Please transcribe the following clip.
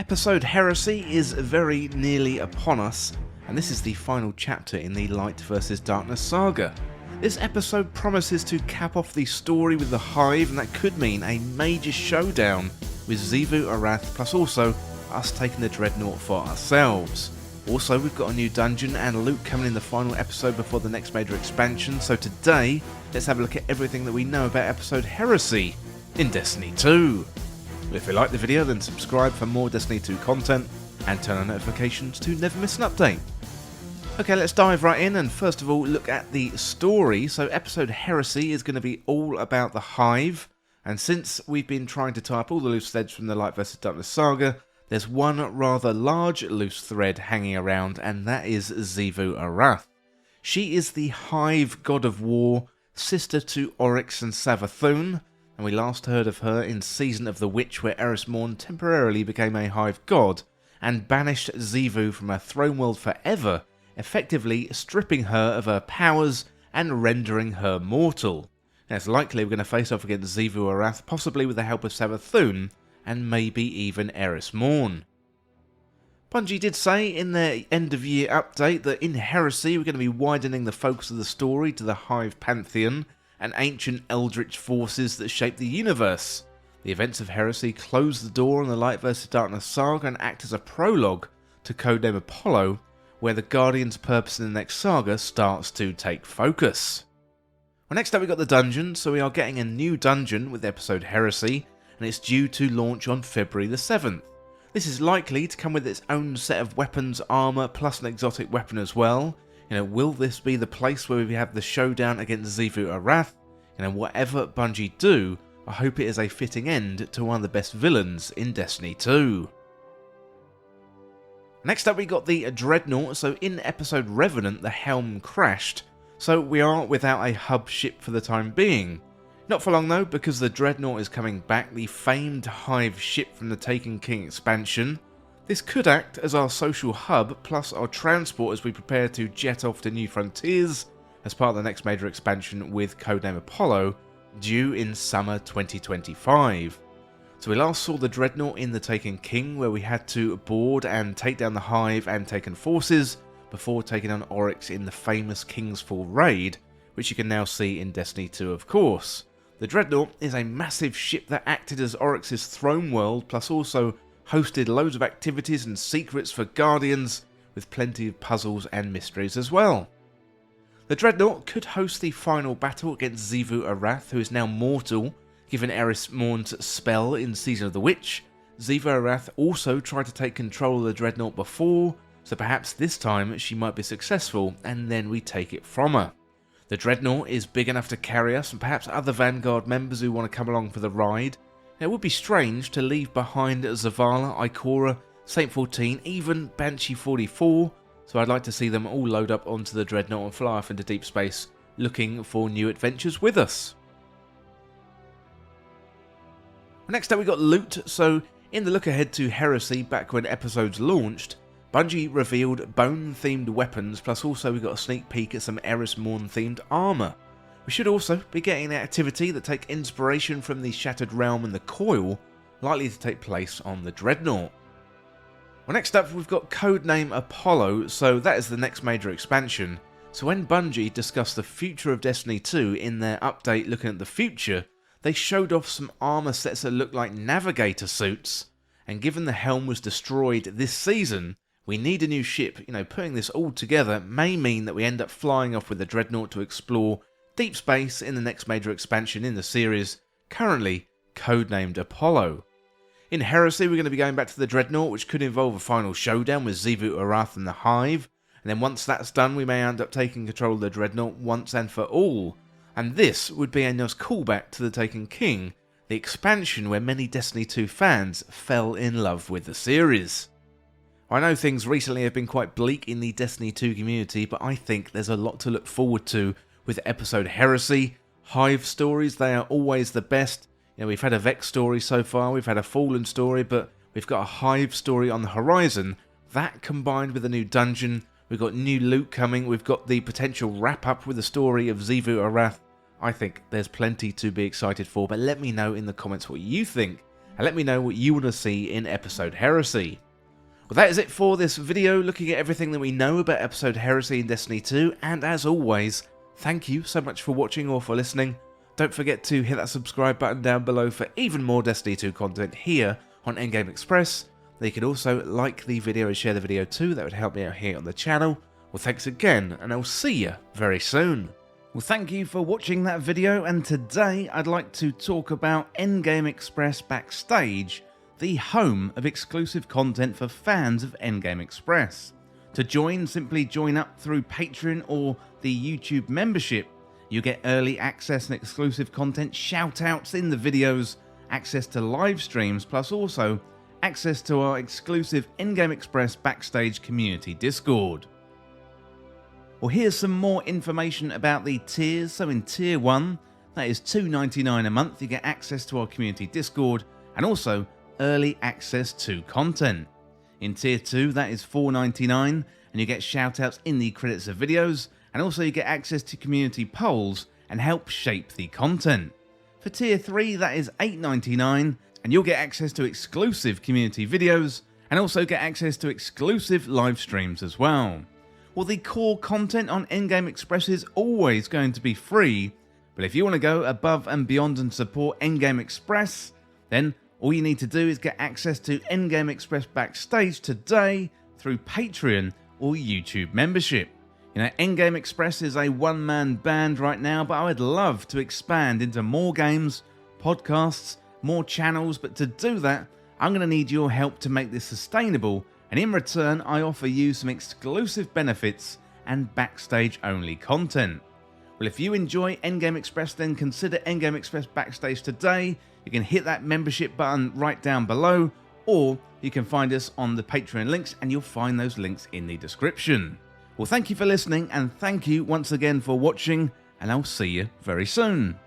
Episode Heresy is very nearly upon us, and this is the final chapter in the Light vs Darkness saga. This episode promises to cap off the story with the Hive, and that could mean a major showdown with Xivu Arath, plus also us taking the Dreadnaught for ourselves. Also, we've got a new dungeon and loot coming in the final episode before the next major expansion, so today, let's have a look at everything that we know about episode Heresy in Destiny 2. If you like the video, then subscribe for more Destiny 2 content and turn on notifications to never miss an update. Okay, let's dive right in and first of all look at the story. So episode Heresy is going to be all about the Hive, and since we've been trying to tie up all the loose threads from the Light vs Darkness saga, there's one rather large loose thread hanging around, and that is Xivu Arath. She is the Hive god of war, sister to Oryx and Savathun, and we last heard of her in Season of the Witch, where Eris Morn temporarily became a Hive god and banished Xivu from her throne world forever, effectively stripping her of her powers and rendering her mortal. Now, it's likely we're going to face off against Xivu Arath, possibly with the help of Savathun, and maybe even Eris Morn. Bungie did say in their end of year update that in Heresy we're going to be widening the focus of the story to the Hive Pantheon and ancient eldritch forces that shape the universe. The events of Heresy close the door on the Light vs Darkness saga and act as a prologue to Codename Apollo, where the Guardian's purpose in the next saga starts to take focus. Well, next up we got the dungeon, so we are getting a new dungeon with episode Heresy, and it's due to launch on February the 7th. This is likely to come with its own set of weapons, armour, plus an exotic weapon as well. Will this be the place where we have the showdown against Xivu Arath? Whatever Bungie do, I hope it is a fitting end to one of the best villains in Destiny 2. Next up we got the Dreadnaught. So in episode Revenant, the helm crashed, so we are without a hub ship for the time being. Not for long though, because the Dreadnaught is coming back, the famed Hive ship from the Taken King expansion. This could act as our social hub, plus our transport as we prepare to jet off to new frontiers as part of the next major expansion with Codename Apollo, due in summer 2025. So we last saw the Dreadnaught in the Taken King, where we had to board and take down the Hive and Taken forces before taking on Oryx in the famous King's Fall raid, which you can now see in Destiny 2 of course. The Dreadnaught is a massive ship that acted as Oryx's throne world, plus also hosted loads of activities and secrets for Guardians, with plenty of puzzles and mysteries as well. The Dreadnaught could host the final battle against Xivu Arath, who is now mortal, given Eris Morn's spell in Season of the Witch. Xivu Arath also tried to take control of the Dreadnaught before, so perhaps this time she might be successful, and then we take it from her. The Dreadnaught is big enough to carry us, and perhaps other Vanguard members who want to come along for the ride. It would be strange to leave behind Zavala, Ikora, Saint 14, even Banshee 44, so I'd like to see them all load up onto the Dreadnaught and fly off into deep space, looking for new adventures with us. Next up we got loot. So in the look ahead to Heresy back when episodes launched, Bungie revealed bone-themed weapons, plus also we got a sneak peek at some Eris Morn-themed armour. We should also be getting an activity that take inspiration from the Shattered Realm and the Coil, likely to take place on the Dreadnaught. Well, next up we've got Codename Apollo, so that is the next major expansion. So when Bungie discussed the future of Destiny 2 in their update looking at the future, they showed off some armour sets that look like navigator suits, and given the helm was destroyed this season, we need a new ship. Putting this all together may mean that we end up flying off with the Dreadnaught to explore deep space in the next major expansion in the series, currently codenamed Apollo. In Heresy we're going to be going back to the Dreadnaught, which could involve a final showdown with Xivu Arath and the Hive, and then once that's done we may end up taking control of the Dreadnaught once and for all, and this would be a nice callback to the Taken King, the expansion where many Destiny 2 fans fell in love with the series. I know things recently have been quite bleak in the Destiny 2 community, but I think there's a lot to look forward to with episode Heresy. Hive stories, they are always the best. We've had a Vex story so far, we've had a Fallen story, but we've got a Hive story on the horizon. That combined with a new dungeon, we've got new loot coming, we've got the potential wrap up with the story of Xivu Arath. I think there's plenty to be excited for, but let me know in the comments what you think and let me know what you want to see in episode Heresy. Well, that is it for this video, looking at everything that we know about episode Heresy in Destiny 2, and as always, thank you so much for watching or for listening. Don't forget to hit that subscribe button down below for even more Destiny 2 content here on Endgame Express. You can also like the video and share the video too, that would help me out here on the channel. Well, thanks again, and I'll see you very soon. Well, thank you for watching that video, and today I'd like to talk about Endgame Express Backstage, the home of exclusive content for fans of Endgame Express. To join, simply join up through Patreon or the YouTube membership. You get early access and exclusive content, shoutouts in the videos, access to live streams, plus also access to our exclusive Endgame Express Backstage community Discord. Well, here's some more information about the tiers. So in Tier 1, that is $2.99 a month, you get access to our community Discord and also early access to content. In Tier 2, that is $4.99 and you get shoutouts in the credits of videos, and also you get access to community polls and help shape the content. For Tier 3, that is $8.99 and you'll get access to exclusive community videos and also get access to exclusive live streams as well. Well, the core content on Endgame Express is always going to be free, but if you want to go above and beyond and support Endgame Express, then all you need to do is get access to Endgame Express Backstage today through Patreon or YouTube membership. You know, Endgame Express is a one-man band right now, but I would love to expand into more games, podcasts, more channels, but to do that, I'm going to need your help to make this sustainable, and in return, I offer you some exclusive benefits and backstage-only content. Well, if you enjoy Endgame Express, then consider Endgame Express Backstage today. You can hit that membership button right down below, or you can find us on the Patreon links, and you'll find those links in the description. Well, thank you for listening, and thank you once again for watching, and I'll see you very soon.